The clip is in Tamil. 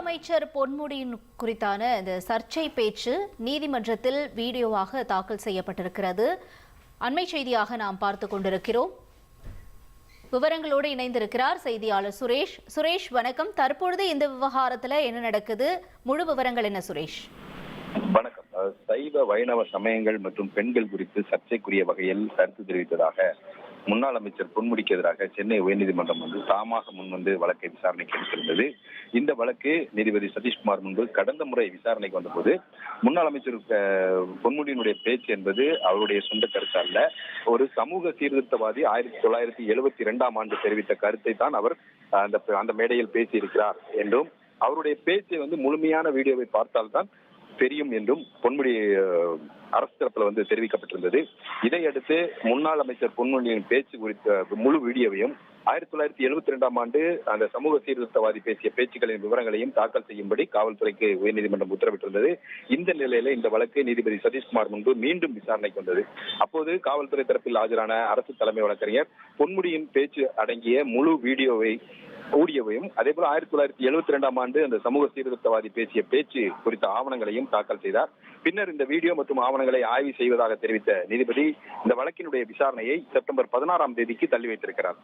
அமைச்சர் பொன்முடியின் குறித்தான இந்த சர்ச்சை பேச்சு நீதிமன்றத்தில் வீடியோவாக தாக்கல் செய்யப்பட்டிருக்கிறது. அண்மை செய்தியாக நாம் பார்த்து கொண்டிருக்கிறோம். விவரங்களோடு இணைந்திருக்கிறார் செய்தியாளர் சுரேஷ். சுரேஷ் வணக்கம். தற்பொழுது இந்த விவகாரத்தில் என்ன நடக்குது, முழு விவரங்கள் என்ன சுரேஷ்? வணக்கம். சைவ வைணவ சமயங்கள் மற்றும் பெண்கள் குறித்து சர்ச்சைக்குரிய வகையில் கருத்து தெரிவித்ததாக முன்னாள் அமைச்சர் பொன்முடிக்கு எதிராக சென்னை உயர்நீதிமன்றம் தாமாக முன்வந்து வழக்கை விசாரணைக்கு எடுத்திருந்தது. இந்த வழக்கு நீதிபதி சதீஷ்குமார் முன்பு கடந்த முறை விசாரணைக்கு வந்தபோது முன்னாள் அமைச்சர் பொன்முடியினுடைய பேச்சு என்பது அவருடைய சொந்த கருத்து அல்ல, ஒரு சமூக சீர்திருத்தவாதி 1972 தெரிவித்த கருத்தை தான் அவர் அந்த மேடையில் பேசியிருக்கிறார் என்றும், அவருடைய பேச்சை முழுமையான வீடியோவை பார்த்தால்தான் தெரியும் என்றும் பொன்முடி அரசு தரப்புல தெரிவிக்கப்பட்டிருந்தது. இதையடுத்து முன்னாள் அமைச்சர் பொன்முடியின் பேச்சு குறித்த முழு வீடியோவையும் 1972 அந்த சமூக சீர்திருத்தவாதி பேசிய பேச்சுக்களின் விவரங்களையும் தாக்கல் செய்யும்படி காவல்துறைக்கு உயர்நீதிமன்றம் உத்தரவிட்டிருந்தது. இந்த நிலையில இந்த வழக்கு நீதிபதி சதீஷ்குமார் முன்பு மீண்டும் விசாரணைக்கு வந்தது. அப்போது காவல்துறை தரப்பில் ஆஜரான அரசு தலைமை வழக்கறிஞர் பொன்முடியின் பேச்சு அடங்கிய முழு ஆடியோவையும் அதே போல 1972 அந்த சமூக சீர்திருத்தவாதி பேசிய பேச்சு குறித்த ஆவணங்களையும் தாக்கல் செய்தார். பின்னர் இந்த வீடியோ மற்றும் ஆவணங்களை ஆய்வு செய்வதாக தெரிவித்த நீதிபதி இந்த வழக்கினுடைய விசாரணையை செப்டம்பர் 16 தள்ளி வைத்திருக்கிறார்.